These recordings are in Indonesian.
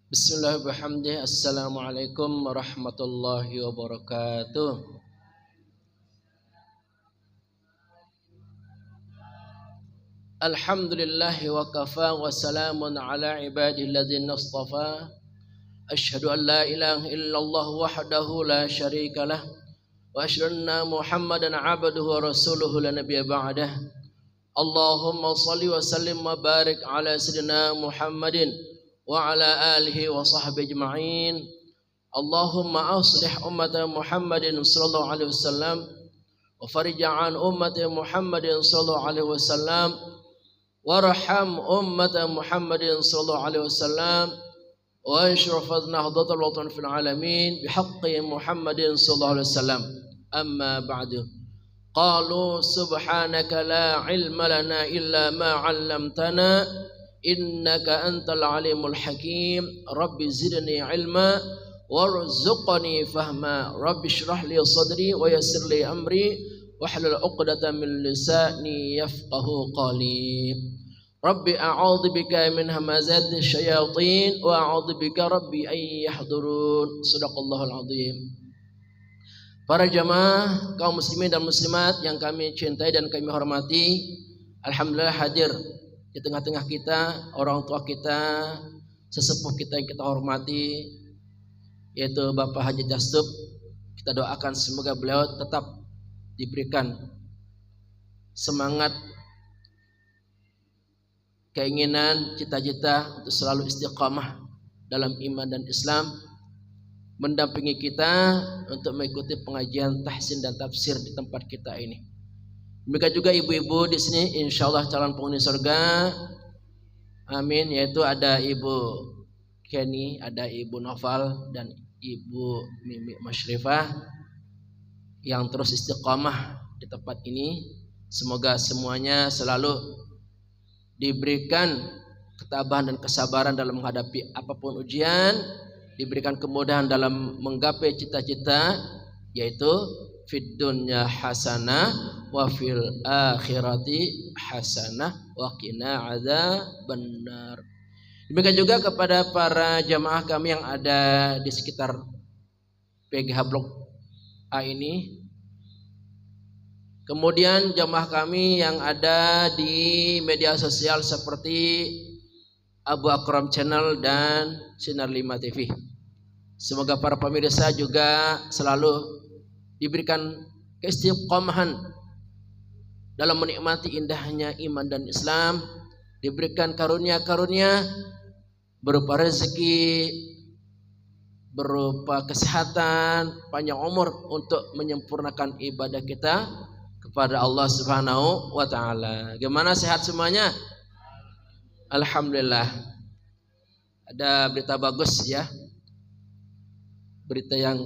Bismillahirrahmanirrahim. Assalamualaikum warahmatullahi wabarakatuh. Alhamdulillahi wa kafa wa salamun ala ibadihi alladzina istafa. Asyhadu an la ilaha illallah wahdahu la syarika lah wa asyhadu anna Muhammadan abduhu wa rasuluhu la nabiyya ba'dah. Allahumma shalli wa sallim wa barik ala sayyidina Muhammadin wa ala alihi wa sahbihi ajma'in. Allahumma aslih ummata Muhammadin sallallahu alaihi wasallam wa farij an ummati Muhammadin sallallahu alaihi wasallam warham ummata Muhammadin sallallahu alaihi wasallam wa ashraf nahdatal watan fil alamin bihaqqi Muhammadin sallallahu alaihi wasallam. Amma ba'du. Qalu subhanaka la ilma lana illa ma 'allamtana innaka antal alimul hakim. Rabbi zidni ilma warzuqni fahma. Rabbi shrah li sadri wa yassir li amri wahlul 'uqdatam min lisani yafqahu qawli. Rabbi a'udzu bika min hamazati syayatin wa a'udzu bika rabbi ay yahdurun. Shadaqallahul azim. Para jamaah kaum muslimin dan muslimat yang kami cintai dan kami hormati, alhamdulillah hadir di tengah-tengah kita orang tua kita, sesepuh kita yang kita hormati, yaitu Bapak Haji Jastub. Kita doakan semoga beliau tetap diberikan semangat, keinginan, cita-cita untuk selalu istiqamah dalam iman dan Islam, mendampingi kita untuk mengikuti pengajian tahsin dan tafsir di tempat kita ini. Demikian juga ibu-ibu di sini insyaallah calon penghuni surga. Amin. Yaitu ada Ibu Kenny, ada Ibu Noval dan Ibu Mimi Masyrifah yang terus istiqamah di tempat ini. Semoga semuanya selalu diberikan ketabahan dan kesabaran dalam menghadapi apapun ujian, diberikan kemudahan dalam menggapai cita-cita, yaitu fid dunya hasanah wa fil akhirati hasanah wa qina adzabannar. Demikian juga kepada para jamaah kami yang ada di sekitar PGH Blok A ini. Kemudian jamaah kami yang ada di media sosial seperti Abu Akram Channel dan Sinar 5 TV. Semoga para pemirsa juga selalu diberikan keistiqomahan dalam menikmati indahnya iman dan Islam, diberikan karunia-karunia berupa rezeki, berupa kesehatan, panjang umur untuk menyempurnakan ibadah kita kepada Allah Subhanahu wa taala. Gimana, sehat semuanya? Alhamdulillah. Ada berita bagus ya. Berita yang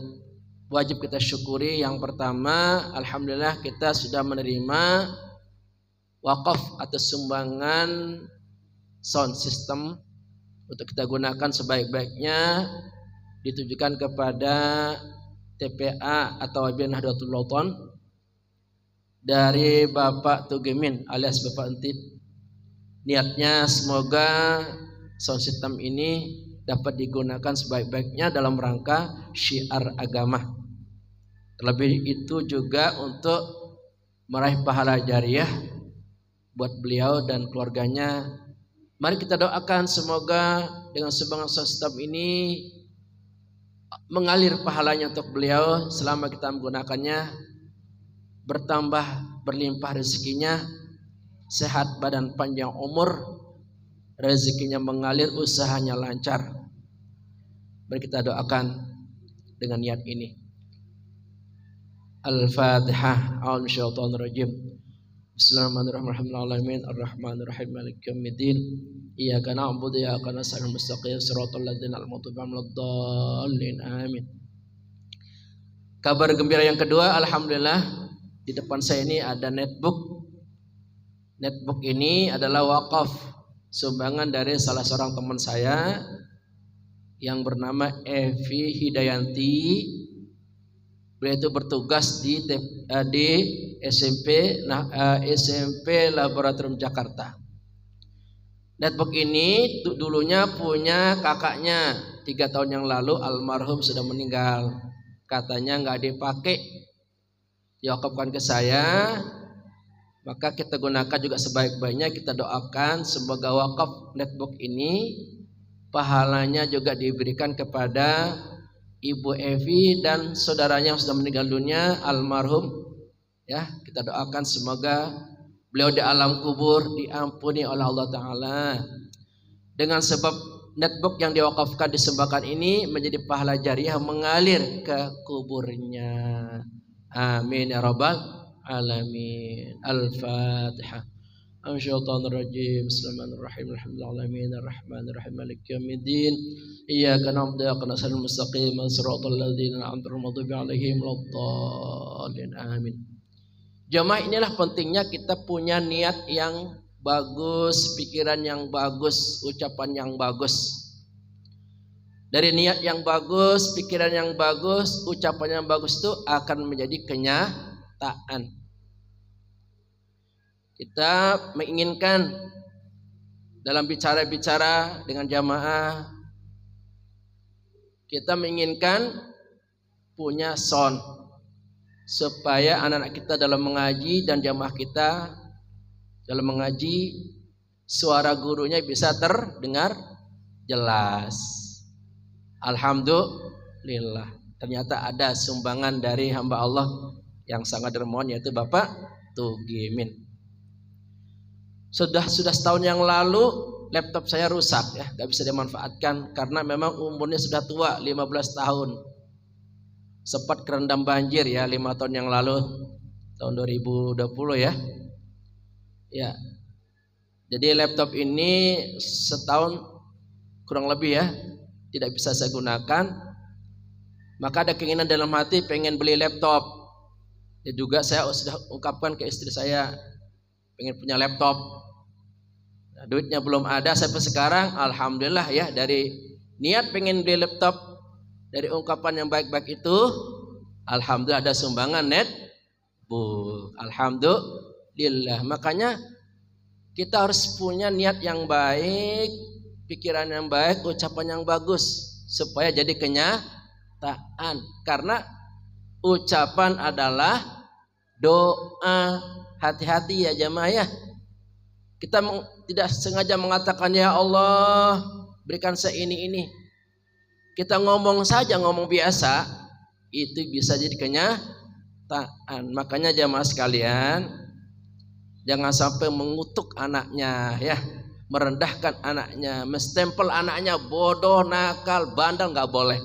wajib kita syukuri. Yang pertama, alhamdulillah kita sudah menerima wakaf atau sumbangan sound system untuk kita gunakan sebaik-baiknya, ditujukan kepada TPA atau Wabian Nahdlatul Ulama dari Bapak Tugemin alias Bapak Entip. Niatnya semoga sound system ini dapat digunakan sebaik-baiknya dalam rangka syiar agama. Terlebih itu juga untuk meraih pahala jariah buat beliau dan keluarganya. Mari kita doakan semoga dengan sumbangan sound system ini mengalir pahalanya untuk beliau selama kita menggunakannya, bertambah berlimpah rezekinya, sehat badan panjang umur, rezekinya mengalir, usahanya lancar. Mari kita doakan dengan niat ini. Al-Fatihah. A'udzubillahi Bismillahirrahmanirrahim. Ar-Rahmanirrahim. Maliki yaumiddin. Iyyaka na'budu wa iyyaka nasta'in. Mustaqim siratal ladzina an'amta 'alaihim waladdallin. Amin. Kabar gembira yang kedua, alhamdulillah di depan saya ini ada netbook. Netbook ini adalah wakaf sumbangan dari salah seorang teman saya yang bernama Evi Hidayanti. Beliau itu bertugas di SMP Laboratorium Jakarta. Netbook ini dulunya punya kakaknya 3 tahun yang lalu almarhum sudah meninggal. Katanya nggak dipakai, diwakafkan ke saya. Maka kita gunakan juga sebaik-baiknya. Kita doakan semoga wakaf netbook ini pahalanya juga diberikan kepada Ibu Evi dan saudaranya yang sudah meninggal dunia almarhum. Ya, kita doakan semoga beliau di alam kubur diampuni oleh Allah Ta'ala. Dengan sebab netbook yang diwakafkan disembahkan ini menjadi pahala jariah mengalir ke kuburnya. Amin ya rabbal alamin. Al-Fatihah. Asyaitonirrajim. Bismillahirrahmanirrahim. Alhamdulillahirabbil arrahmanirrahim maliki yaumiddin. Iyyaka na'budu wa iyyaka nasta'in mustaqim shiratal ladzina an'amta 'alaihim waladdallin. Amin. Jamaah, inilah pentingnya kita punya niat yang bagus, pikiran yang bagus, ucapan yang bagus. Dari niat yang bagus, pikiran yang bagus, ucapan yang bagus itu akan menjadi kenyataan. Kita menginginkan dalam bicara-bicara dengan jamaah, kita menginginkan punya sound supaya anak-anak kita dalam mengaji dan jamaah kita dalam mengaji suara gurunya bisa terdengar jelas. Alhamdulillah, ternyata ada sumbangan dari hamba Allah yang sangat dermawan, yaitu Bapak Tugimin. Sudah setahun yang lalu laptop saya rusak, ya, gak bisa dimanfaatkan karena memang umurnya sudah tua, 15 tahun. Sempat kerendam banjir ya 5 tahun yang lalu, tahun 2020 ya. Ya. Jadi laptop ini setahun kurang lebih ya tidak bisa saya gunakan. Maka ada keinginan dalam hati pengen beli laptop. Ya juga saya sudah ungkapkan ke istri saya pengen punya laptop. Nah, duitnya belum ada sampai sekarang. Alhamdulillah ya, dari niat pengen beli laptop, dari ungkapan yang baik-baik itu, alhamdulillah ada sumbangan netbook. Alhamdulillah. Makanya kita harus punya niat yang baik, pikiran yang baik, ucapan yang bagus supaya jadi kenyataan. Karena ucapan adalah doa. Hati-hati ya jamaah ya. Kita tidak sengaja mengatakan ya Allah berikan saya ini. Kita ngomong saja, ngomong biasa, itu bisa jadi kenyataan. Makanya jamaah sekalian, jangan sampai mengutuk anaknya ya, merendahkan anaknya, menstempel anaknya bodoh, nakal, bandel, nggak boleh.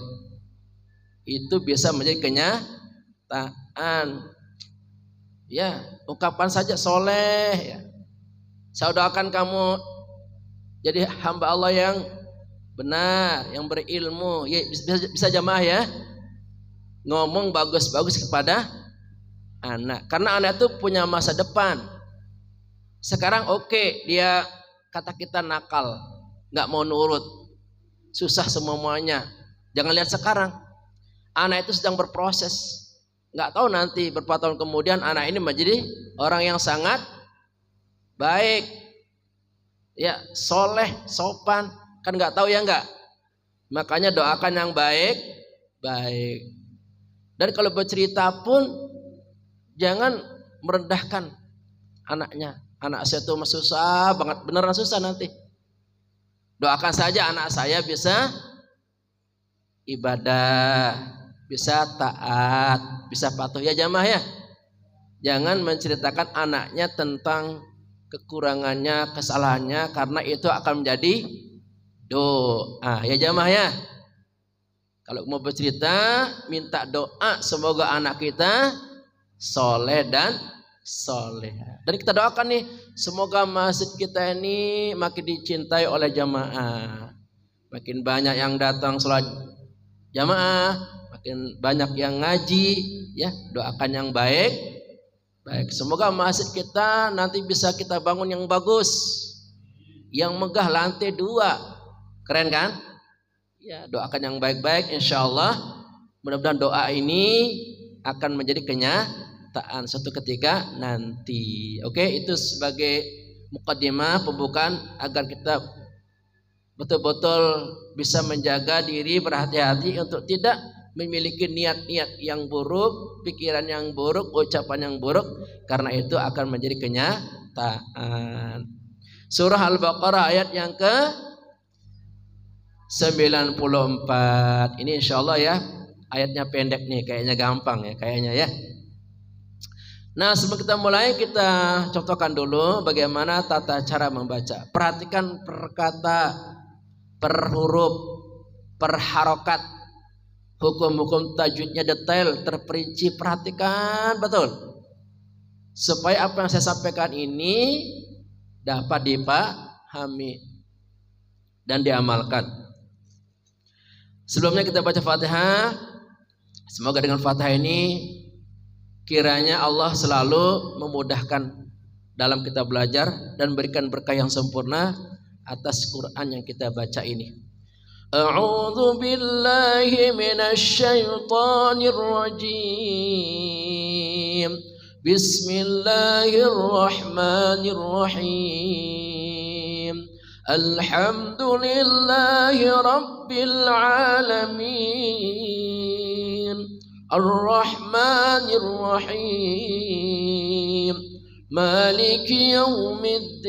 Itu bisa menjadi kenyataan. Ya, ungkapan saja soleh ya. Saya doakan kamu jadi hamba Allah yang benar, yang berilmu. Ya, bisa jamaah ya. Ngomong bagus-bagus kepada anak. Karena anak itu punya masa depan. Sekarang oke, dia kata kita nakal, nggak mau nurut, susah semuanya. Jangan lihat sekarang. Anak itu sedang berproses. Nggak tahu nanti beberapa tahun kemudian anak ini menjadi orang yang sangat baik, ya soleh, sopan, kan nggak tahu ya nggak. Makanya doakan yang baik. Dan kalau bercerita pun jangan merendahkan anaknya. Anak saya tuh susah banget, beneran susah nanti. Doakan saja anak saya bisa ibadah, bisa taat, bisa patuh ya jamaah ya. Jangan menceritakan anaknya tentang kekurangannya, kesalahannya, karena itu akan menjadi doa ya jamaah ya. Kalau mau bercerita, minta doa semoga anak kita soleh dan soleha. Dan kita doakan nih, semoga masjid kita ini makin dicintai oleh jamaah, makin banyak yang datang sholat jamaah, makin banyak yang ngaji ya. Doakan yang baik. Semoga masjid kita nanti bisa kita bangun yang bagus, yang megah, lantai 2, keren kan ya. Doakan yang baik-baik, insyaallah mudah-mudahan doa ini akan menjadi kenyataan suatu ketika nanti. Oke, itu sebagai mukaddimah, pembukaan agar kita betul-betul bisa menjaga diri, berhati-hati untuk tidak memiliki niat-niat yang buruk, pikiran yang buruk, ucapan yang buruk, karena itu akan menjadi kenyataan. Surah Al-Baqarah ayat yang ke 94. Ini insyaallah ya, ayatnya pendek nih, kayaknya gampang ya, kayaknya ya. Nah, sebelum kita mulai, kita contohkan dulu bagaimana tata cara membaca. Perhatikan per kata, per huruf, per harokat. Hukum-hukum tajwidnya detail, terperinci, perhatikan betul. Supaya apa yang saya sampaikan ini dapat dipahami dan diamalkan. Sebelumnya kita baca Fatihah. Semoga dengan Fatihah ini kiranya Allah selalu memudahkan dalam kita belajar dan berikan berkah yang sempurna atas Quran yang kita baca ini. A'udzu billahi minasy syaithanir rajim. Bismillahirrahmanirrahim. Alhamdulillahi rabbil alamin. Ar-Rahmanir-Rahim. Maliki yaumiddin.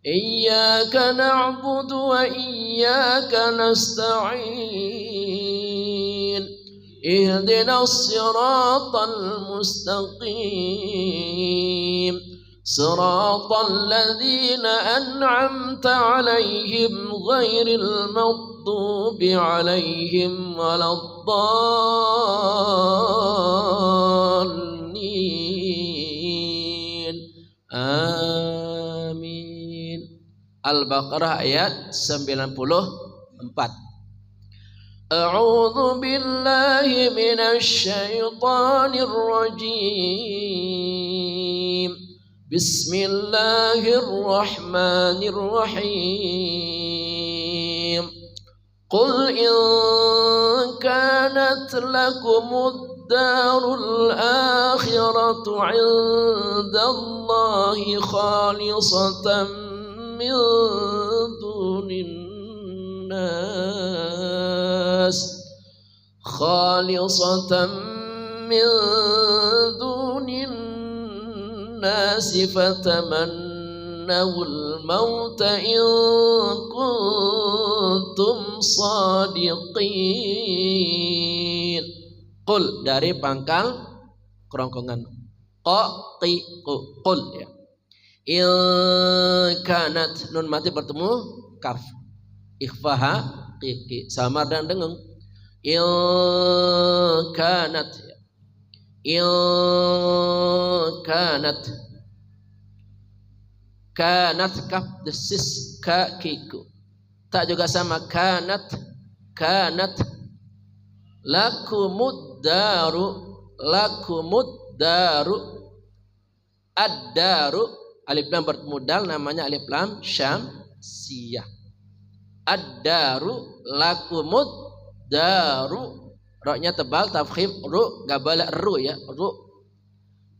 Iyyaka na'budu wa iyyaka nasta'in. Ihdinas siratal mustaqim. Siratal ladzina an'amta 'alaihim ghairil maghdubi 'alaihim waladdallin. Amin. Al-Baqarah ayat 94. A'udzu billahi minasy syaithanir rajim. Bismillahirrahmanirrahim. Qul in kanat lakumud darul akhiratu 'indallahi khalisatan min dunin nas, khalisatan min dunin nasi fatamannawul mauta in kuntum sadiqin. Qul dari pangkal kerongkongan qul ya. In kanat nun mati bertemu kaf ikhfaha qiqi samar dan dengung. In kanat in kanat kaf desis ka kiku, tak juga sama kanat lakumud daru ad-daru alif lam bertemu dal namanya alif lam syamsiyah. Ad-daru lakumud daru, roknya tebal tafkhim ru gabala ru ya, ru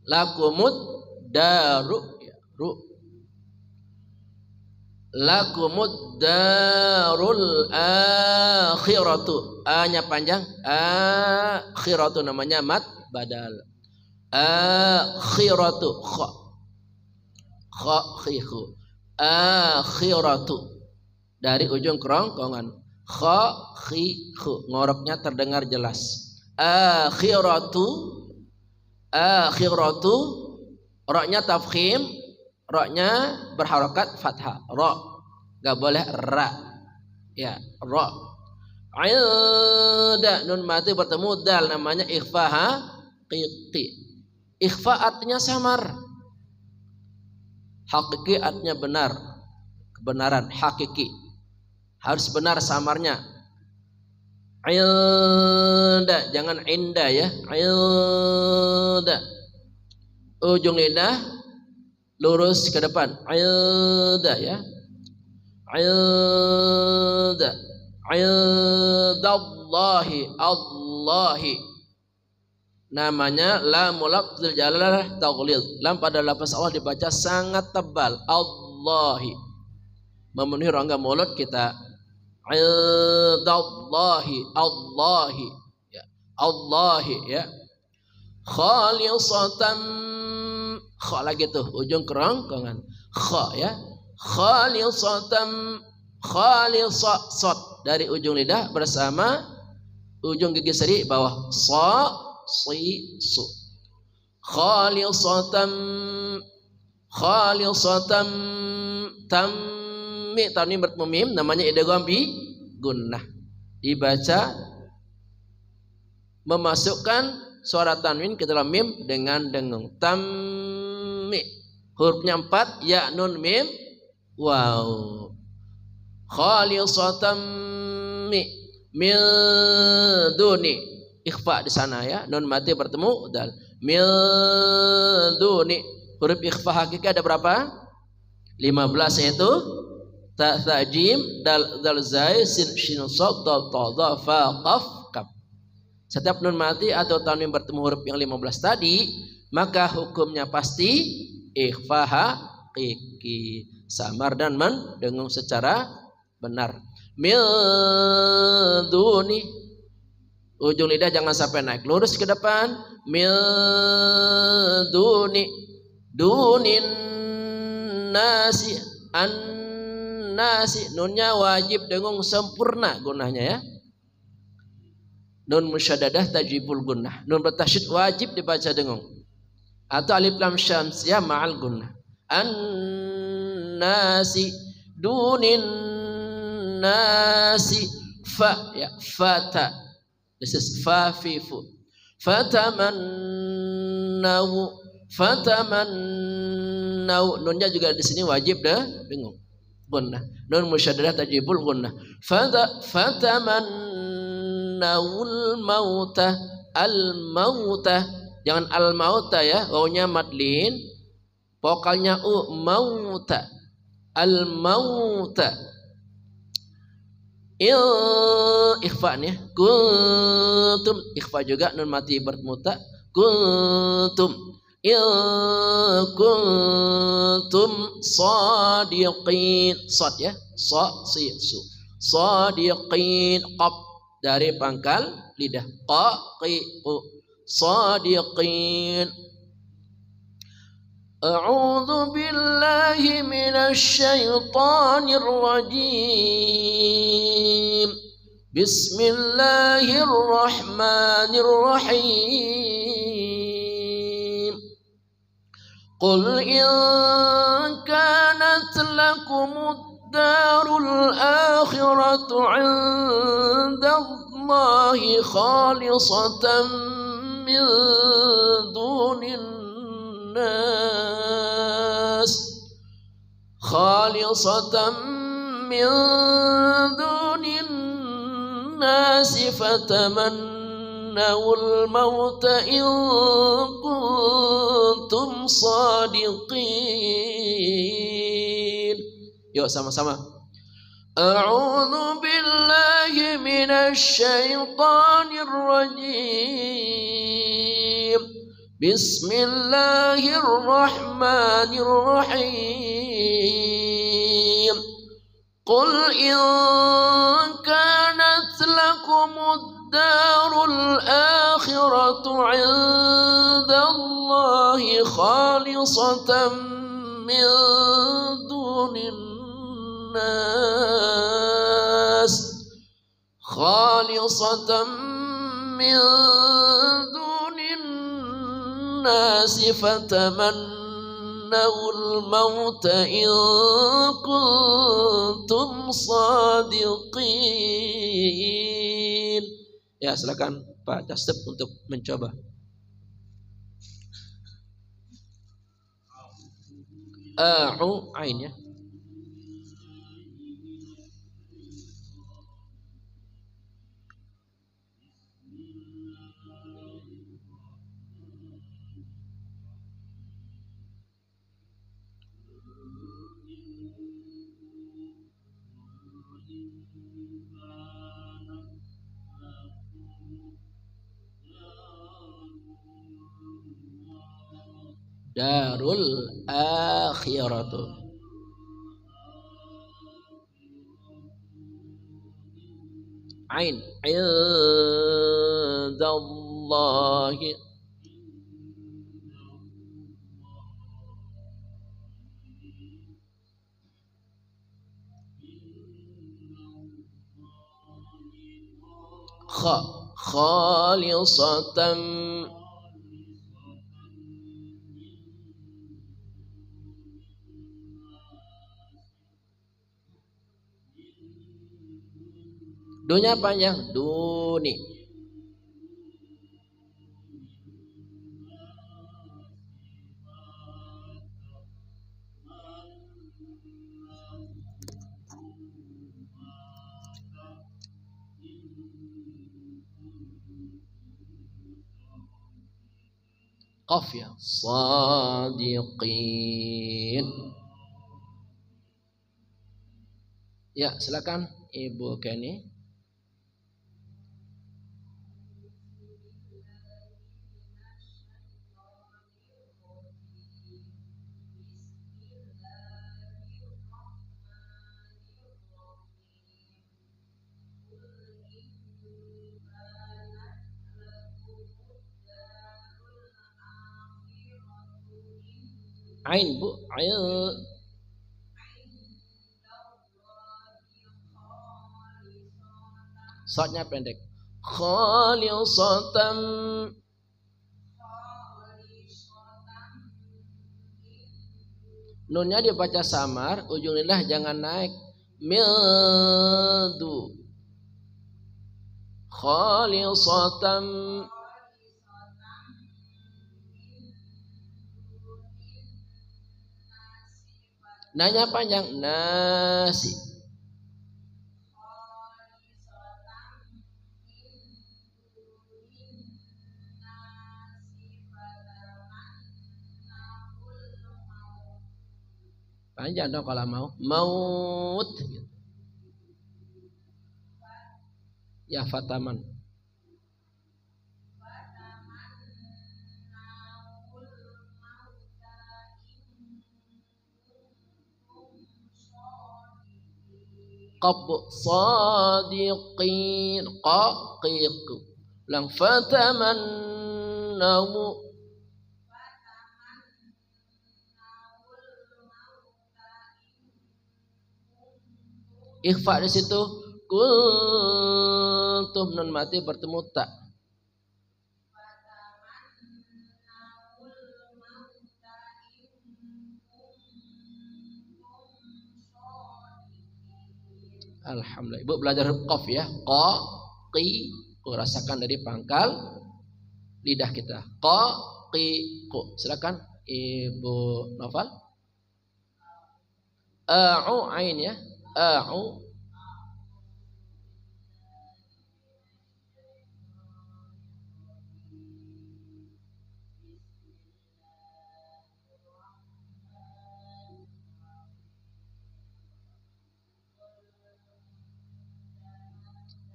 lakumud daru ya, ru lakumud darul akhiratu, a-nya panjang, akhiratu namanya mad badal, akhiratu kha khihu, akhiratu dari ujung kerongkongan, kha khihu ngoroknya terdengar jelas. Akhiratu roknya tafkhim, roknya berharokat fathah, ro gak boleh ra ya, ro. Inda nun mati bertemu dal namanya ikhfaha qiqi. Ikhfa artinya samar, hakiki artinya benar, kebenaran, hakiki harus benar samarnya. Inda jangan inda ya, inda ujung lidah lurus ke depan, inda ya, indallahi Allahi namanya lamul lafzul jalalah taghlid. Lam pada lafaz Allah dibaca sangat tebal, Allahi. memenuhi rongga mulut kita. Indallahi, Allahi, ya, Allahi, ya. Khalisatan, kha lagi tuh ujung kerongkongan, kha ya, khalisatan, khalisat dari ujung lidah bersama ujung gigi seri bawah, sa, si, su. Khalisatan, khalisatan, tammi, tanwin bertemu mim, namanya idgham bi gunnah. Dibaca memasukkan suara tanwin ke dalam mim dengan dengung. Tammi, hurufnya 4, ya, nun, mim, waw. Khalisatan min duni, ikhfa di sana ya, nun mati bertemu dal. Min duni, huruf ikhfa hakiki ada berapa? 15, yaitu ta, tha, jim, dal, zai, sin, shin, sad, dal, ta, dha, fa, qaf, kaf. Setiap nun mati atau tanwin bertemu huruf yang 15 tadi, maka hukumnya pasti ikhfa hakiki, samar dan mendengung secara benar. Min duni, ujung lidah jangan sampai naik, lurus ke depan. Min duni, dunin nasi, an nasi, nunnya wajib dengung sempurna gunnahnya ya. Nun musyaddadah tajibul gunnah, nun bertasydid wajib dibaca dengung, atau alif lam syamsiyah ma'al gunnah. An-nasi, dunin nasi, fa ya, fata, this is fa fi fu. Fatamannaw, fatamannaw, nunnya juga di sini wajib dah dengung gunnah, nun musyaddadah tajibul gunnah. Fataman nawul mauta, al mauta, jangan al mauta ya, wawnya madlin, vokalnya u, mauta, al mauta. Ikhfa nih, kuntum, ikhfa juga, nun mati bermuta, kuntum, kuntum sadiqin, sad ya, sa, si, su, sadiqin, qaf dari pangkal lidah, qaqiqu, sadiqin. A'udzu billahi minasy syaithanir rajim. Bismillahirrahmanirrahim. Qul in kanat lakumud darul akhiratu 'indallahi khalisatan min dunin nas, khalisatan min dunin nas, fatamannawul mauta in kuntum sadiqin. Yuk sama-sama. A'udzu billahi minasy syaithanir rajim. Bismillahirrahmanirrahim. Qul in kanat lakumud darul akhiratu 'indallahi khalisatan min dunin nas, khalisatan min dunin nas, fatamannawul mauta in kuntum sadiqin. Ya, silakan Pak Jasep untuk mencoba. Ain ya. Darul akhiratu. Ain indallahi. Khalisatan. Dunya panjang, duni. Qaf ya, sadiqin. Ya, silakan Ibu Kenny. Ain Bu, ain. Shotnya pendek. Khalisatan. Nunnya dibaca samar, ujung lidah jangan naik. Mildu. Khalisatan. Nanya panjang, nasi. Panjang dong kalau mau. Maut. Ya fataman. Qab sadiqin. Qaqiq. Lang fatamannahu. Ikhfa di situ. Kuntum nun mati bertemu tak. Alhamdulillah. Ibu belajar huruf qaf ya. Qa, qi, ku. Rasakan dari pangkal lidah kita. Qa, qi, ku. Silakan Ibu Noval. A'u ain ya. A'u.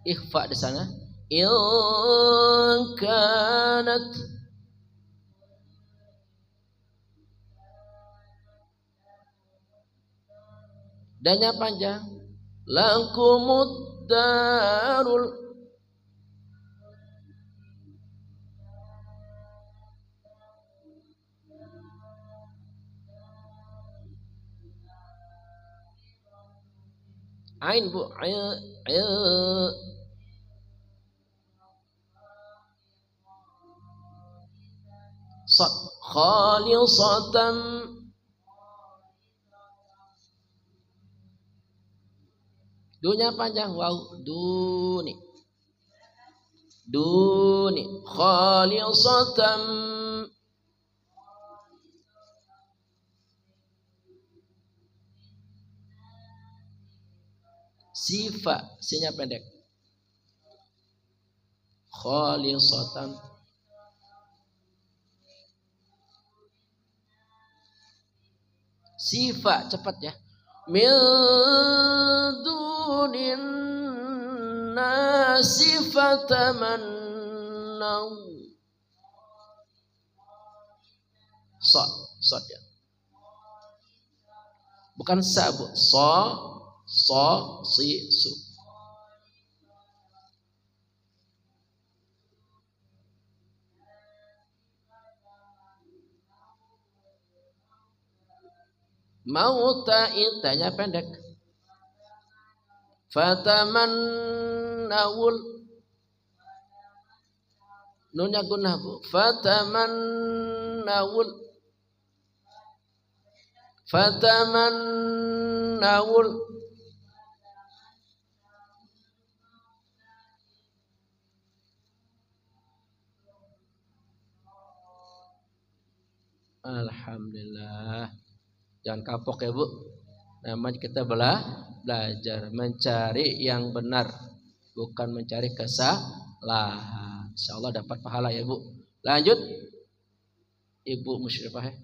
Ikhfa di sana. In kanat. Danya panjang. Lakumud darul. Ain Bu. Ain. Sad. Khalisatan. Dunya panjang. Wow. Duni. Duni. Khalisatan. Sifa. Sinya pendek. Khalisatan. Sifa cepat ya. Min dunin nasi fatamannau. Sod ya. Bukan sa Bu. So, si, su. Mauta itanya pendek. Fatamannawul nunnya gunnah bu. Fatamannawul Alhamdulillah. Jangan kapok ya bu. Namanya kita belajar mencari yang benar, bukan mencari kesalahan. Insyaallah dapat pahala ya bu. Lanjut Ibu Musyrifah ya.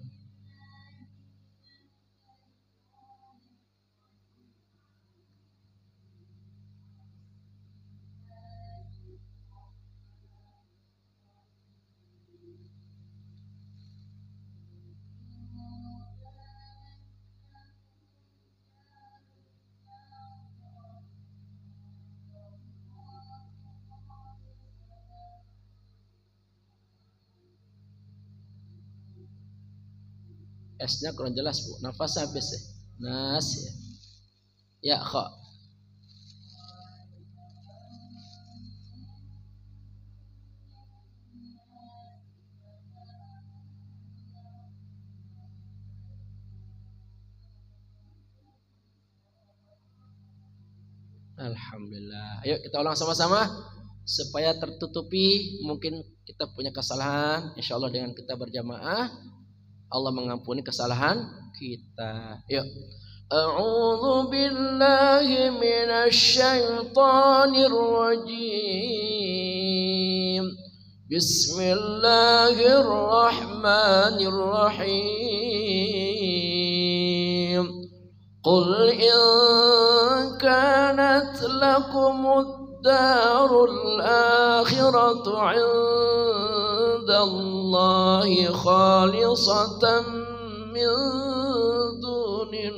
S-nya kurang jelas bu. Nafas habis ya. Nas ya. Ya kha. Alhamdulillah. Ayo kita ulang sama-sama supaya tertutupi mungkin kita punya kesalahan. Insyaallah dengan kita berjamaah Allah mengampuni kesalahan kita. Yuk. A'udzu billahi minasy syaithanir rajim. Bismillahirrahmanirrahim. Qul in kanat lakumud darul akhiratu 'indallahi khalisatan min dunin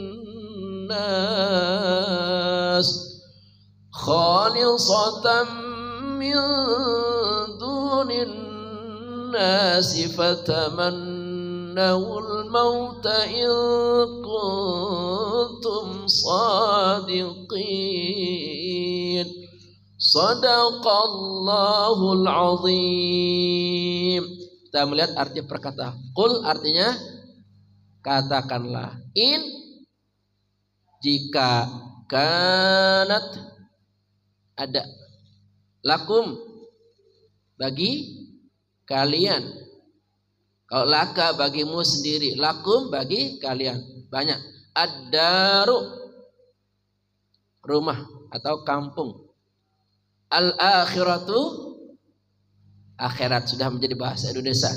nas fatamannawul mauta in kuntum sadiqin. Sadaqallahul azim. Kita melihat arti perkataan. Qul artinya katakanlah. In jika kanat ada. Lakum bagi kalian. Kalau laka bagimu sendiri. Lakum bagi kalian. Banyak. Ad-daru rumah atau kampung. Al-akhiratu akhirat sudah menjadi bahasa Indonesia.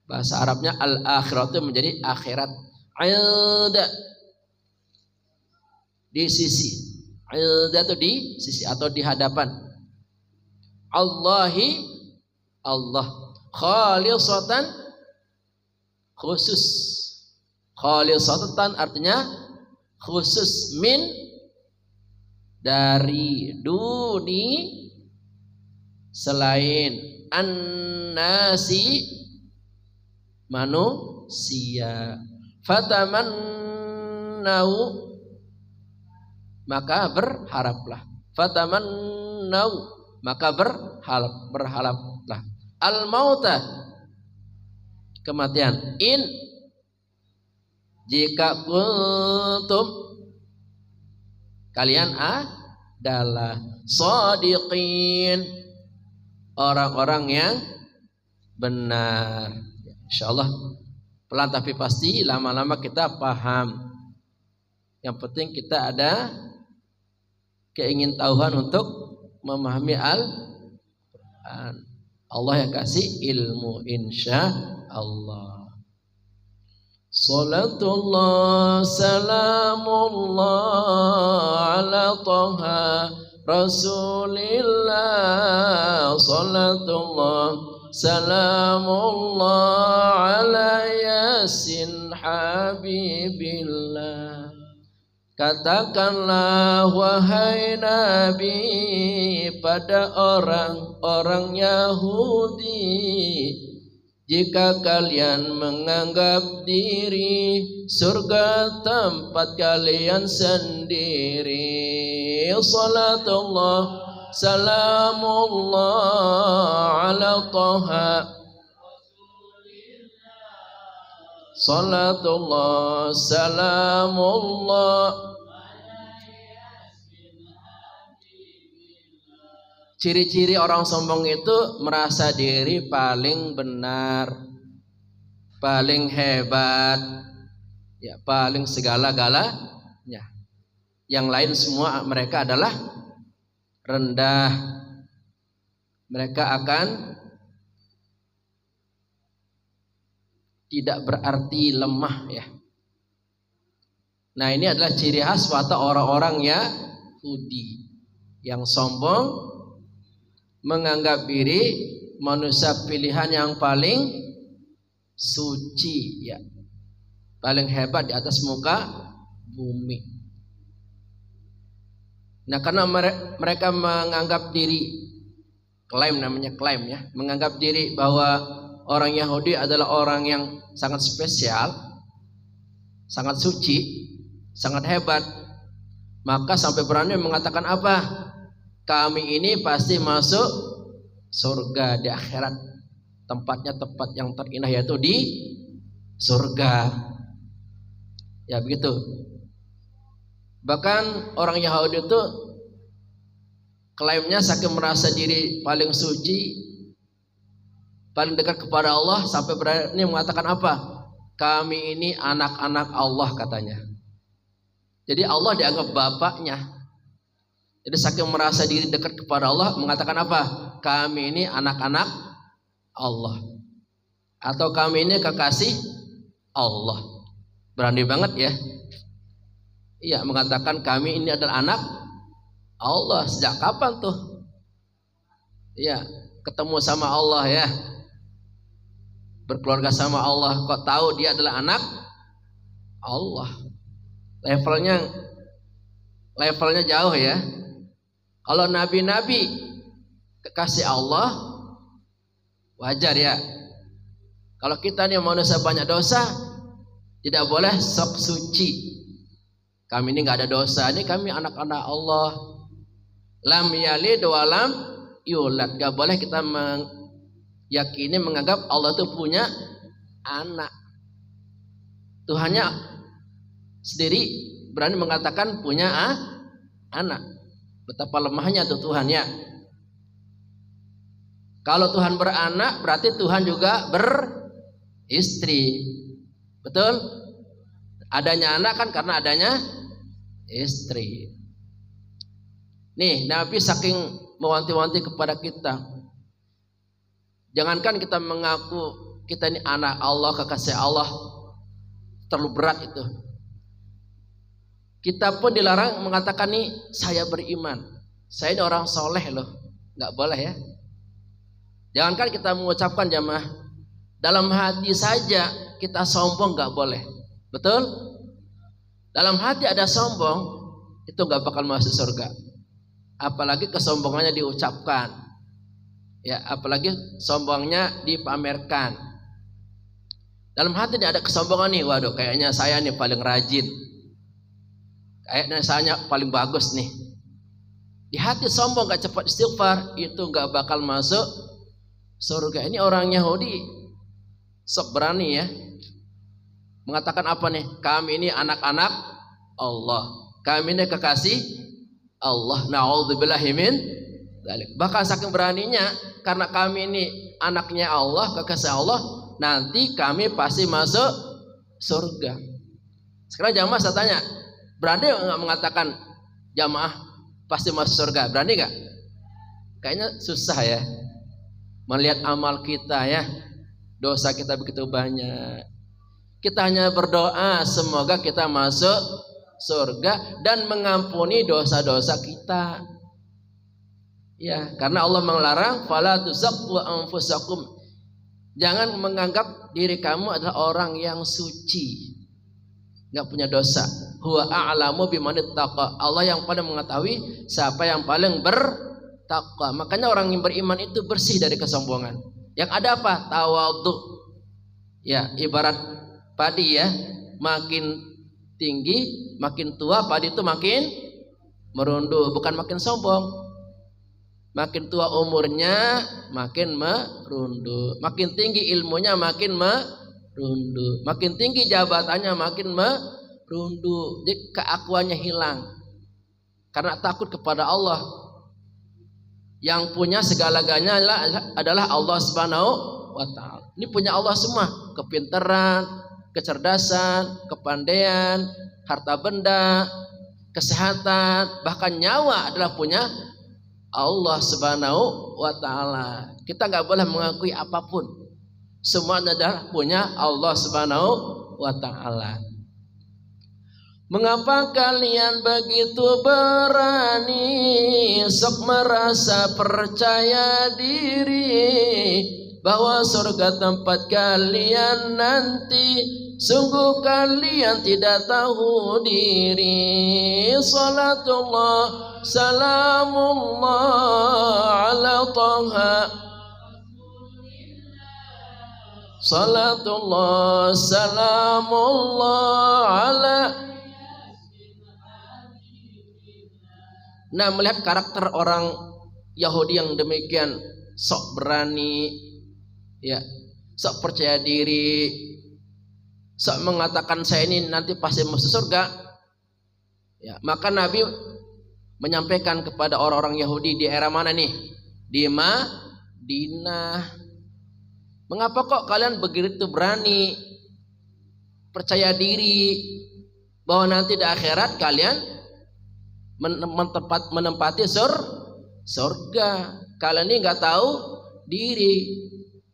Bahasa Arabnya al-akhiratu menjadi akhirat. Ilda di sisi. Ilda itu di sisi atau di hadapan. Allahi Allah. Khalisatan khusus. Khalisatan artinya khusus min dari duni selain annasi manusia. Fatamannau maka berharaplah. Fatamannau maka berharaplah. Al-mauta kematian. In jika kuntum kalian adalah shadiqin orang-orang yang benar. Insyaallah pelan tapi pasti, lama-lama kita paham. Yang penting kita ada keingintahuan untuk memahami Al-Quran. Allah yang kasih ilmu insyaallah. Salatullah salamullah ala Taha Rasulillah. Salatullah salamullah ala Yasin Habibillah. Katakanlah wahai Nabi pada orang-orang Yahudi, Jika kalian menganggap diri surga tempat kalian sendiri. Salatullah salamullah ala Taha. Salatullah salamullah. Ciri-ciri orang sombong itu merasa diri paling benar, paling hebat, ya paling segala-galanya. Yang lain semua mereka adalah rendah. Mereka akan tidak berarti lemah ya. Nah, ini adalah ciri khas watak orang-orang Yahudi yang sombong, menganggap diri manusia pilihan yang paling suci ya, paling hebat di atas muka bumi. Nah, karena mereka menganggap diri, namanya klaim ya, menganggap diri bahwa orang Yahudi adalah orang yang sangat spesial, sangat suci, sangat hebat, maka sampai berani mengatakan apa? Kami ini pasti masuk surga di akhirat. Tempatnya tempat yang terindah yaitu di surga. Ya begitu. Bahkan orang Yahudi itu klaimnya saking merasa diri paling suci, paling dekat kepada Allah, sampai berani mengatakan apa? Kami ini anak-anak Allah katanya. Jadi Allah dianggap bapaknya. Jadi saking merasa diri dekat kepada Allah, mengatakan apa? Kami ini anak-anak Allah, atau kami ini kekasih Allah. Berani banget ya. Iya, mengatakan kami ini adalah anak Allah. Sejak kapan tuh? Iya, ketemu sama Allah ya, berkeluarga sama Allah, kok tahu dia adalah anak Allah? Levelnya jauh ya. Kalau nabi-nabi kekasih Allah wajar ya. Kalau kita nih manusia banyak dosa, tidak boleh sok suci. Kami ini nggak ada dosa, ini kami anak-anak Allah. Lam yalid wa lam yulad. Gak boleh kita meyakini, menganggap Allah itu punya anak. Tuhannya sendiri berani mengatakan punya anak. Betapa lemahnya tuh Tuhan ya. Kalau Tuhan beranak, berarti Tuhan juga beristri. Betul? Adanya anak kan karena adanya istri. Nih, Nabi saking mewanti-wanti kepada kita. Jangankan kita mengaku kita ini anak Allah, kekasih Allah, terlalu berat itu. Kita pun dilarang mengatakan nih saya beriman, saya ini orang soleh loh, nggak boleh ya. Jangankan kita mengucapkan jamaah, dalam hati saja kita sombong nggak boleh, betul? Dalam hati ada sombong, itu nggak bakal masuk surga. Apalagi kesombongannya diucapkan, ya, apalagi sombongnya dipamerkan. Dalam hati ini ada kesombongan nih, waduh, kayaknya saya nih paling rajin. Kayaknya saya paling bagus nih. Di hati sombong, gak cepat istighfar, itu gak bakal masuk surga. Ini orang Yahudi sok berani ya, mengatakan apa nih? Kami ini anak-anak Allah, kami ini kekasih Allah. Na'udzubillahi min dzalik. Bahkan saking beraninya, karena kami ini anaknya Allah, kekasih Allah, nanti kami pasti masuk surga. Sekarang jamaah saya tanya, berani nggak mengatakan jamaah pasti masuk surga? Berani nggak? Kayaknya susah ya. Melihat amal kita ya, dosa kita begitu banyak. Kita hanya berdoa semoga kita masuk surga dan mengampuni dosa-dosa kita. Ya, karena Allah melarang fala tuzakku anfusakum. Jangan menganggap diri kamu adalah orang yang suci, nggak punya dosa. Huwa a'lamu biman ittaqa. Allah yang paling mengetahui siapa yang paling bertakwa. Makanya orang yang beriman itu bersih dari kesombongan. Yang ada apa? Tawadhu. Ya, ibarat padi ya, makin tinggi, makin tua padi itu makin merunduk, bukan makin sombong. Makin tua umurnya makin merunduk, makin tinggi ilmunya makin merunduk, makin tinggi jabatannya makin merunduk. Jadi keakuannya hilang karena takut kepada Allah. Yang punya segala-galanya adalah Allah Subhanahu wa ta'ala. Ini punya Allah semua, kepintaran, kecerdasan, kepandaian, harta benda, kesehatan, bahkan nyawa adalah punya Allah Subhanahu wa ta'ala. Kita nggak boleh mengakui apapun. Semuanya adalah punya Allah Subhanahu wa ta'ala. Mengapa kalian begitu berani, sok merasa percaya diri bahwa surga tempat kalian nanti? Sungguh kalian tidak tahu diri. Salatullah salamullah ala Taha. Salatullah salamullah ala. Nah, melihat karakter orang Yahudi yang demikian sok berani, ya, sok percaya diri, sok mengatakan saya ini nanti pasti masuk surga, ya, maka Nabi menyampaikan kepada orang-orang Yahudi di era mana nih? Di Madinah. Mengapa kok kalian begitu berani, percaya diri bahwa nanti di akhirat kalian menempati surga? Kalian ini nggak tahu diri.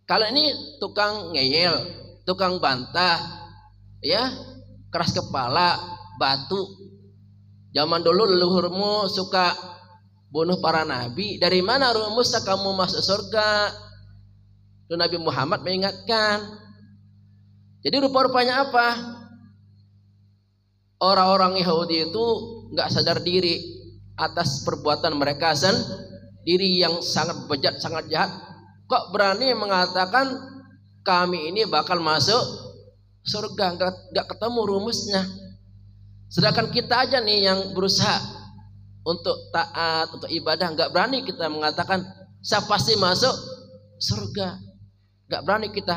Kalian ini tukang ngeyel, tukang bantah, ya, keras kepala, batu. Zaman dulu leluhurmu suka bunuh para nabi. Dari mana rumusnya kamu masuk surga? Lalu Nabi Muhammad mengingatkan. Jadi rupa-rupanya apa? Orang-orang Yahudi itu nggak sadar diri atas perbuatan mereka sendiri yang sangat bejat, sangat jahat. Kok berani mengatakan kami ini bakal masuk surga? Nggak ketemu rumusnya. Sedangkan kita aja nih yang berusaha untuk taat, untuk ibadah, nggak berani kita mengatakan saya pasti masuk surga. Nggak berani kita.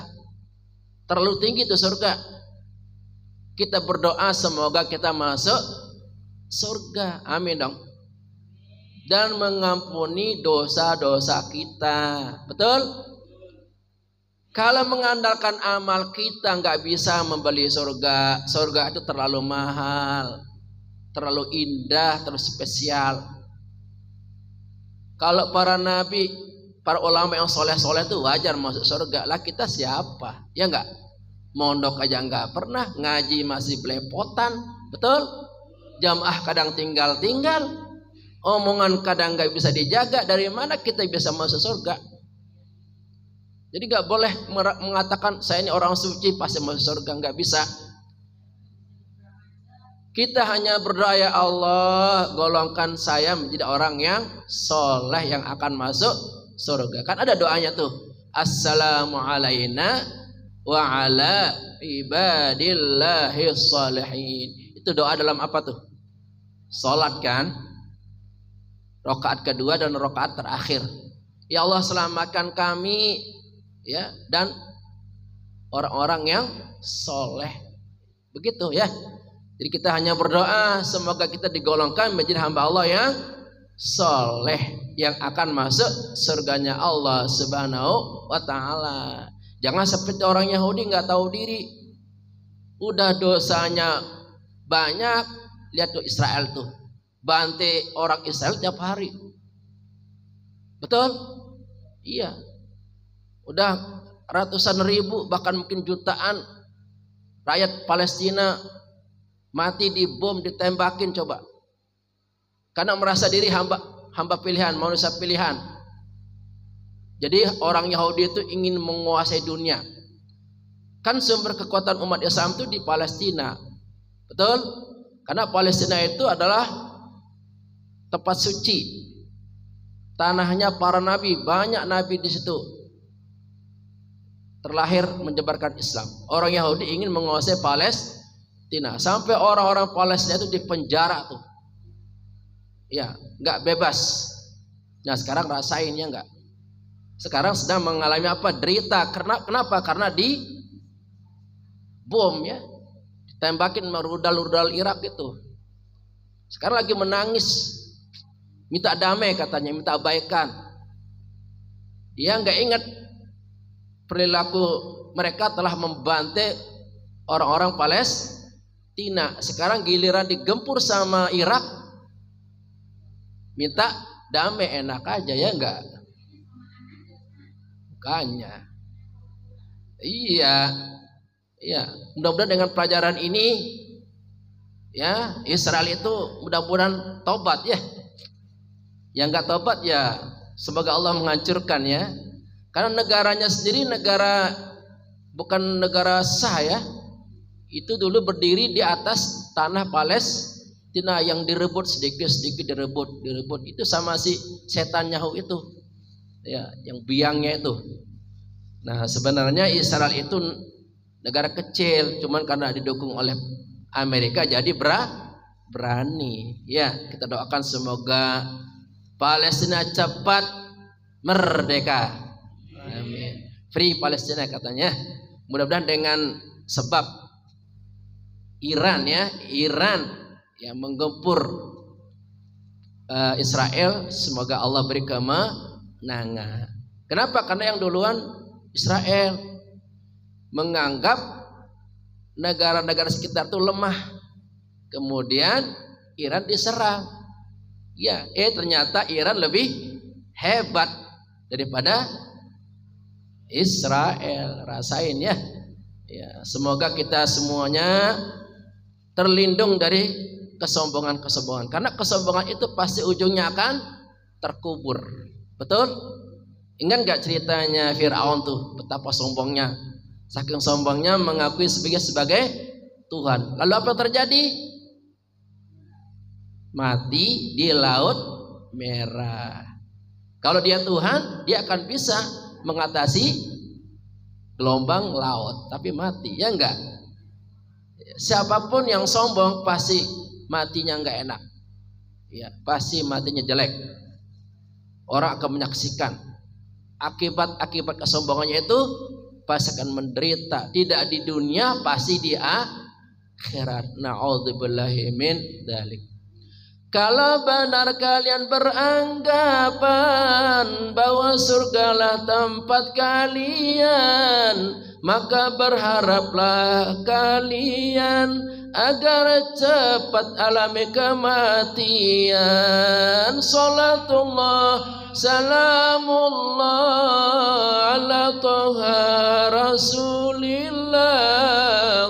Terlalu tinggi itu surga. Kita berdoa semoga kita masuk surga. Amin dong. Dan mengampuni dosa-dosa kita. Betul? Kalau mengandalkan amal kita nggak bisa membeli surga. Surga itu terlalu mahal, terlalu indah, terlalu spesial. Kalau para nabi, para ulama yang soleh-soleh itu wajar masuk surga. Lah kita siapa? Ya nggak? Mondok aja nggak pernah, ngaji masih belepotan, betul? Jamaah kadang tinggal-tinggal, omongan kadang nggak bisa dijaga. Dari mana kita bisa masuk surga? Jadi nggak boleh mengatakan saya ini orang suci pasti masuk surga, nggak bisa. Kita hanya berdoa, ya Allah, golongkan saya menjadi orang yang soleh yang akan masuk surga. Kan ada doanya tuh, assalamu alaina wa ala ibadillahi sholihin. Itu doa dalam apa tuh? Salat kan? Rakaat kedua dan rakaat terakhir. Ya Allah, selamatkan kami, ya, dan orang-orang yang soleh. Begitu ya. Jadi kita hanya berdoa semoga kita digolongkan menjadi hamba Allah yang soleh yang akan masuk surganya Allah Subhanahu wa ta'ala. Jangan seperti orang Yahudi nggak tahu diri. Udah dosanya banyak. Lihat tuh Israel tuh. Bantai orang Israel tiap hari. Betul? Iya. Udah ratusan ribu bahkan mungkin jutaan rakyat Palestina mati dibom, ditembakin coba. Karena merasa diri hamba pilihan, manusia pilihan. Jadi orang Yahudi itu ingin menguasai dunia. Kan sumber kekuatan umat Islam itu di Palestina. Betul? Karena Palestina itu adalah tempat suci. Tanahnya para nabi, banyak nabi di situ. terlahir menyebarkan Islam. Orang Yahudi ingin menguasai Palestina, sampai orang-orang Palestina itu dipenjara tuh, ya nggak bebas. Nah sekarang rasain ya nggak? Sekarang sedang mengalami apa? Derita. Kenapa? Karena di bom ya, ditembakin rudal-rudal Irak itu. Sekarang lagi menangis, minta damai katanya, minta baikan. Dia nggak ingat perilaku mereka telah membantai orang-orang Palestina. Sekarang giliran digempur sama Irak, minta damai, enak aja ya enggak? Bukannya. Iya. Mudah-mudahan dengan pelajaran ini, ya Israel itu mudah-mudahan tobat ya. Yang enggak tobat ya semoga Allah menghancurkan ya. Karena negaranya sendiri bukan negara sah ya. Itu dulu berdiri di atas tanah Palestina yang direbut sedikit-sedikit direbut. Itu sama si setan Yahu itu. Ya, yang biangnya itu. Nah, sebenarnya Israel itu negara kecil, cuman karena didukung oleh Amerika jadi berani. Ya, kita doakan semoga Palestina cepat merdeka. Amin. Free Palestina katanya. Mudah-mudahan dengan sebab Iran yang menggempur Israel, semoga Allah beri kemenangan. Kenapa? Karena yang duluan Israel menganggap negara-negara sekitar itu lemah. Kemudian Iran diserang. Ya, ternyata Iran lebih hebat daripada Israel. Rasain ya. Ya, semoga kita semuanya terlindung dari kesombongan. Karena kesombongan itu pasti ujungnya akan terkubur. Betul? Ingat gak ceritanya Fir'aun tuh, betapa sombongnya. Saking sombongnya mengakui sebagai Tuhan. Lalu apa yang terjadi? Mati di Laut Merah. Kalau dia Tuhan, dia akan bisa mengatasi gelombang laut, tapi mati, ya enggak? Siapapun yang sombong pasti matinya enggak enak. Ya, pasti matinya jelek. Orang akan menyaksikan akibat kesombongannya itu pasti akan menderita, tidak di dunia, pasti di akhirat. Na'udzubillahi min dzalik. Kalau benar kalian beranggapan bahwa surgalah tempat kalian, maka berharaplah kalian agar cepat alami kematian. Salatullah salamullah ala toha rasulillah.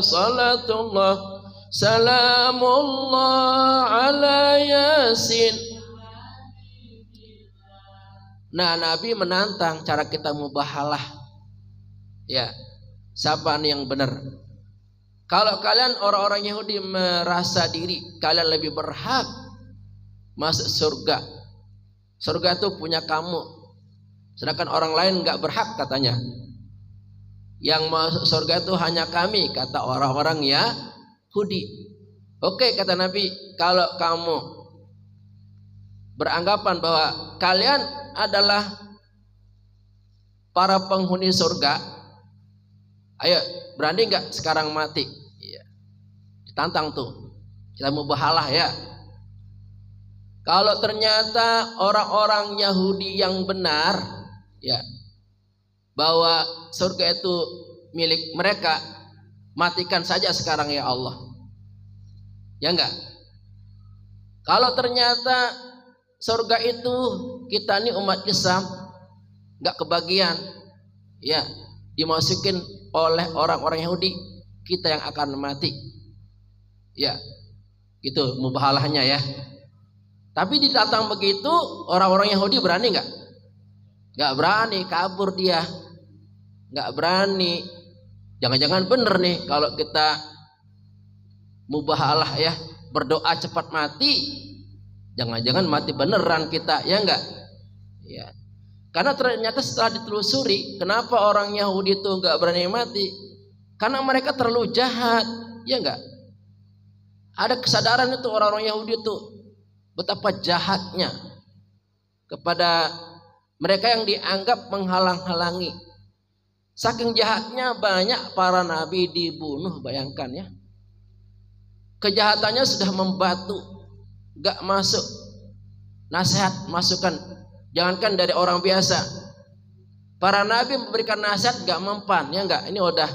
Salatullah salamullah ala yasin. Nah, Nabi menantang cara kita mubahalah. Ya, siapa nih yang benar? Kalau kalian orang-orang Yahudi merasa diri kalian lebih berhak masuk surga, surga itu punya kamu, sedangkan orang lain nggak berhak katanya. Yang masuk surga itu hanya kami, kata orang-orang Yahudi. Oke, kata Nabi, kalau kamu beranggapan bahwa kalian adalah para penghuni surga, ayo, berani nggak sekarang mati? Iya. Ditantang tuh, kita mubahalah ya. Kalau ternyata orang-orang Yahudi yang benar, ya, bahwa surga itu milik mereka, matikan saja sekarang ya Allah. Ya enggak? Kalau ternyata surga itu kita nih umat Islam enggak kebagian, ya, dimasukin oleh orang-orang Yahudi, kita yang akan mati. Ya. Gitu mubahalahnya ya. Tapi ditantang begitu, orang-orang Yahudi berani enggak? Enggak berani, kabur dia. Enggak berani. Jangan-jangan bener nih kalau kita mubahalah ya, berdoa cepat mati, jangan-jangan mati beneran kita, ya enggak? Ya. Karena ternyata setelah ditelusuri, kenapa orang Yahudi itu nggak berani mati? Karena mereka terlalu jahat, ya enggak? Ada kesadaran itu orang-orang Yahudi itu betapa jahatnya kepada mereka yang dianggap menghalang-halangi. Saking jahatnya banyak para nabi dibunuh, bayangkan ya. Kejahatannya sudah membatu, gak masuk nasihat, masukan. Jangankan dari orang biasa, para nabi memberikan nasihat gak mempan, ya enggak? Ini udah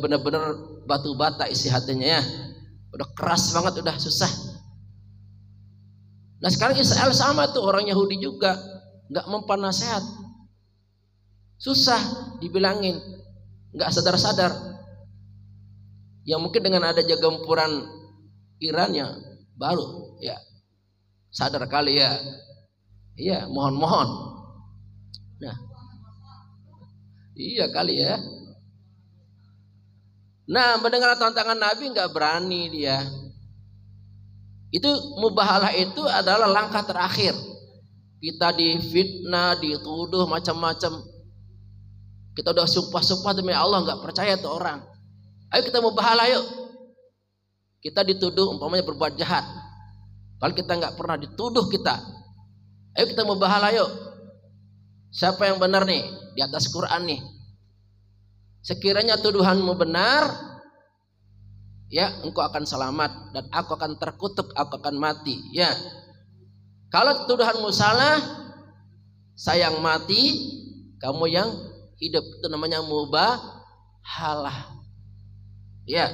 benar-benar batu bata isi hatinya ya. Udah keras banget, udah susah. Nah sekarang Israel sama tuh, orang Yahudi juga gak mempan nasihat. Susah dibilangin, gak sadar-sadar. Ya mungkin dengan ada gempuran Iran ya baru ya sadar kali ya. Iya, mohon-mohon. Nah, iya kali ya. Nah, mendengar tantangan Nabi nggak berani dia. Itu mubahalah itu adalah langkah terakhir. Kita difitnah, dituduh macam-macam. Kita udah sumpah-sumpah demi Allah nggak percaya tuh orang. Ayo kita mubahalah yuk. Kita dituduh umpamanya berbuat jahat. Kalau kita nggak pernah dituduh kita. Ayo kita mubahalah yuk. Siapa yang benar nih di atas Quran nih? Sekiranya tuduhanmu benar, ya engkau akan selamat dan aku akan terkutuk, aku akan mati. Ya. Kalau tuduhanmu salah, saya yang mati, kamu yang hidup. Itu namanya mubahalah. Ya.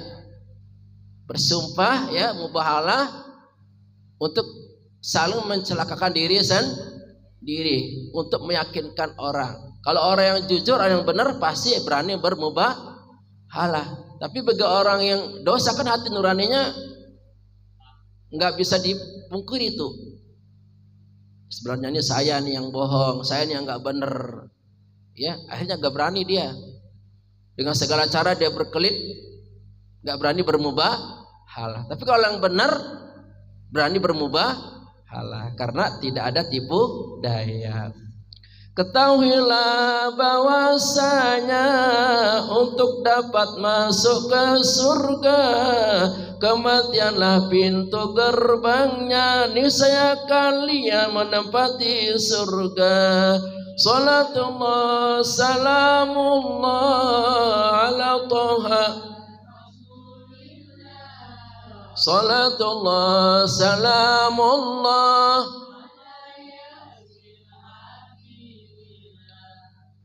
Bersumpah ya mubahalah untuk saling mencelakakan diri sendiri untuk meyakinkan orang. Kalau orang yang jujur, orang yang benar pasti berani bermubahalah. Tapi bagi orang yang dosa kan hati nuraninya nggak bisa dipungkiri itu. Sebenarnya ini saya nih yang bohong, saya nih yang nggak benar. Ya, akhirnya nggak berani dia. Dengan segala cara dia berkelit, nggak berani bermubahalah. Tapi kalau yang benar berani bermubahalah karena tidak ada tipu daya. Ketahuilah bahwasanya untuk dapat masuk ke surga kematianlah pintu gerbangnya, niscaya kalian menempati surga. Salatullah salamullah ala Toha, salatullah salamullah.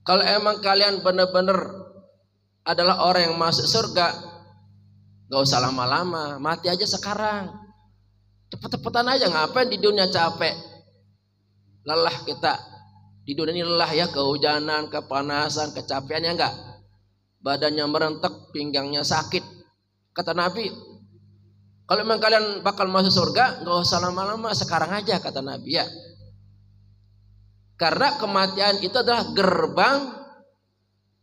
Kalau emang kalian benar-benar adalah orang yang masuk surga, gak usah lama-lama, mati aja sekarang. Cepet-cepetan aja, ngapain di dunia capek. Lelah kita. Di dunia ini lelah ya, kehujanan, kepanasan, kecapeannya enggak. Badannya merentek, pinggangnya sakit. Kata Nabi, kalau memang kalian bakal masuk surga, gak usah lama-lama, sekarang aja kata Nabi ya. Karena kematian itu adalah gerbang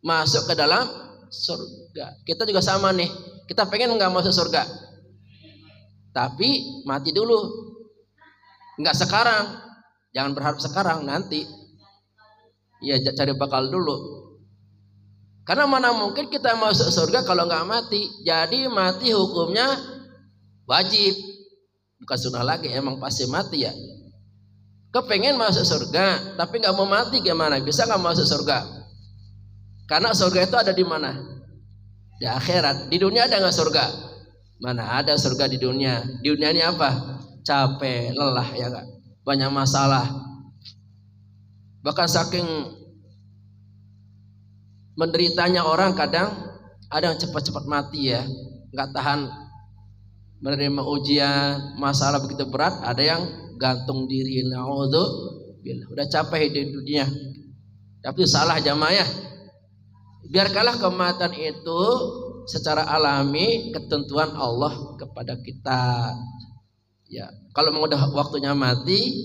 masuk ke dalam surga. Kita juga sama nih. Kita pengen nggak masuk surga, tapi mati dulu. Nggak sekarang. Jangan berharap sekarang, nanti. Ya cari bakal dulu. Karena mana mungkin kita masuk surga kalau nggak mati. Jadi mati hukumnya wajib, bukan sunnah lagi. Emang pasti mati ya. Kepengen masuk surga, tapi nggak mau mati gimana? Bisa nggak masuk surga? Karena surga itu ada di mana? Di akhirat. Di dunia ada nggak surga? Mana ada surga di dunia? Di dunia ini apa? Capek, lelah ya nggak? Banyak masalah. Bahkan saking menderitanya orang kadang ada yang cepat-cepat mati ya, nggak tahan menerima ujian, masalah begitu berat, ada yang gantung diri, naudzubillah. Udah capek di dunia. Tapi salah jamaah ya. Biarkanlah kematian itu secara alami ketentuan Allah kepada kita. Ya, kalau memang udah waktunya mati,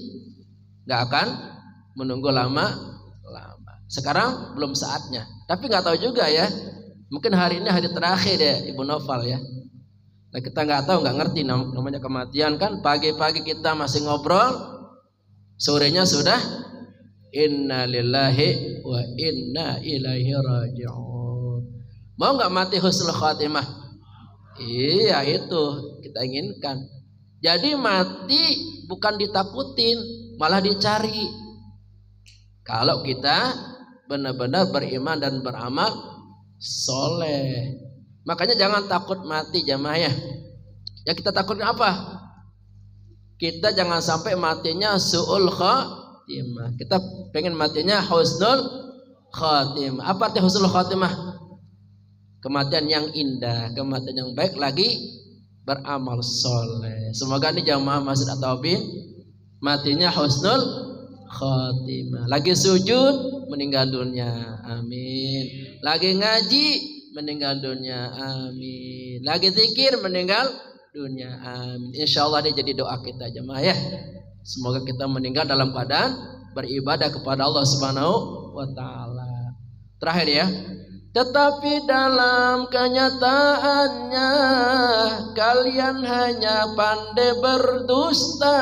nggak akan menunggu lama. Sekarang belum saatnya. Tapi nggak tahu juga ya. Mungkin hari ini hari terakhir ya Ibu Noval ya. Nah kita nggak tahu, nggak ngerti namanya kematian kan. Pagi-pagi kita masih ngobrol, sorenya sudah Inna lillahi wa inna ilaihi raji'un. Mau nggak mati husnul khatimah? Iya, itu kita inginkan. Jadi mati bukan ditakutin, malah dicari. Kalau kita benar-benar beriman dan beramal soleh. Makanya jangan takut mati jamaah ya. Ya kita takutkan apa? Kita jangan sampai matinya su'ul khatimah. Kita pengen matinya husnul khatimah. Apa arti husnul khatimah? Kematian yang indah, kematian yang baik, lagi beramal soleh. Semoga ini jamaah Masjid At-Taubin matinya husnul khatimah. Lagi sujud meninggal dunia, amin. Lagi ngaji meninggal dunia, amin. Lagi zikir meninggal dunia, amin. Insyaallah dia jadi doa kita jemaah ya. Semoga kita meninggal dalam keadaan beribadah kepada Allah Subhanahu wa taala. Terakhir ya. Tetapi dalam kenyataannya kalian hanya pandai berdusta.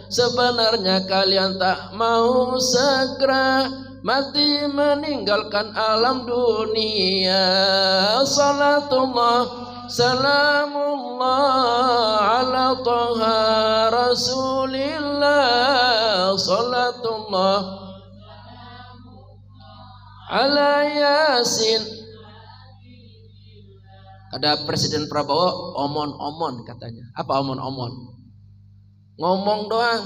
Sebenarnya kalian tak mau segera mati meninggalkan alam dunia. Salatullah salamullah ala Taha Rasulillah. Salatullah ala Yasin. Ada Presiden Prabowo omon-omon katanya. Apa omon-omon? Ngomong doang,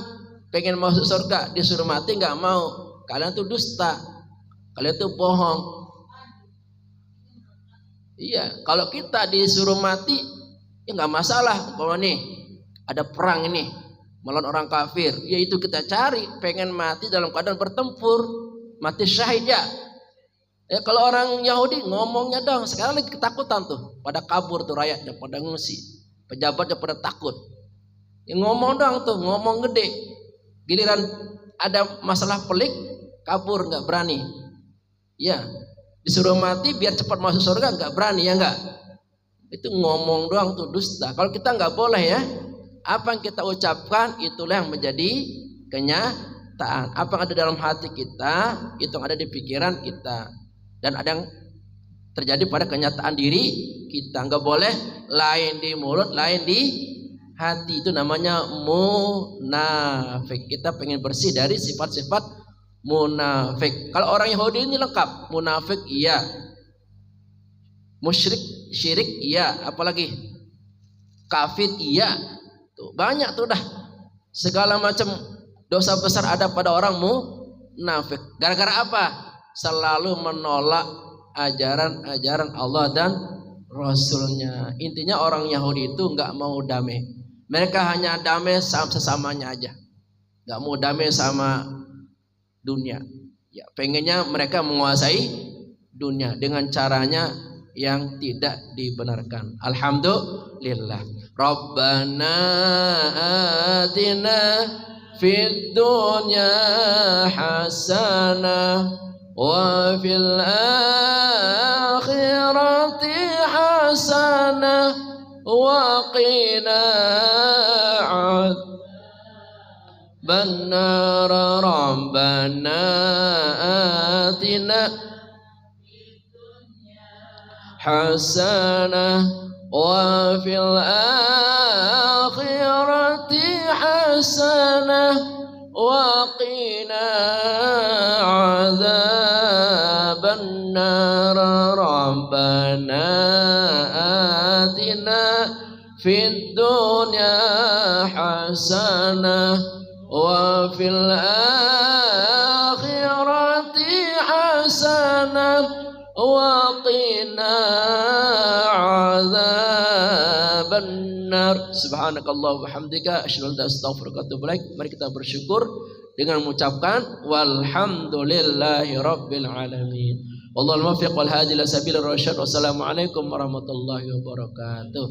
pengen masuk surga, disuruh mati nggak mau. Kalian tuh dusta, kalian tuh bohong. Iya, kalau kita disuruh mati, ya nggak masalah. Kalau nih ada perang ini melawan orang kafir, ya itu kita cari. Pengen mati dalam keadaan bertempur, mati syahid ya. Ya kalau orang Yahudi ngomongnya dong, sekarang lagi ketakutan tuh, pada kabur tuh rakyatnya, pada ngungsi, pejabatnya pada takut. Ya ngomong dong tuh, ngomong gede. Giliran ada masalah pelik, kabur nggak berani. Ya disuruh mati biar cepat masuk surga nggak berani, ya nggak. Itu ngomong doang tuh, dusta. Kalau kita nggak boleh ya. Apa yang kita ucapkan itulah yang menjadi kenyataan. Apa yang ada dalam hati kita, itu yang ada di pikiran kita. Dan ada yang terjadi pada kenyataan diri kita. Nggak boleh lain di mulut, lain di hati. Itu namanya munafik. Kita pengen bersih dari sifat-sifat munafik. Kalau orang Yahudi ini lengkap. Munafik iya, musyrik syirik iya, apalagi kafir iya. Tuh banyak tuh dah, segala macam dosa besar ada pada orang munafik. Gara-gara apa? Selalu menolak ajaran-ajaran Allah dan Rasulnya. Intinya orang Yahudi itu nggak mau damai. Mereka hanya damai sesamanya aja, nggak mau damai sama dunia. Ya, pengennya mereka menguasai dunia dengan caranya yang tidak dibenarkan. Alhamdulillah. Rabbana atina fid dunya hasanah wa fil akhirati hasanah wa qina benar. Rabbana atina hasanah wa fil akhirati hasanah wa qina adzaban nar. Rabbana atina fid dunya hasanah wa fil akhirati hasanah wa qina adzaban nar. Subhanakallah wa bihamdika asyhadu an la ilaha illa anta astaghfiruka wa atubu ilaik. Mari kita bersyukur dengan mengucapkan walhamdulillahi rabbil alamin. Wallahul muwaffiq wal hadi ila sabilir rasyad. Wassalamualaikum warahmatullahi wabarakatuh.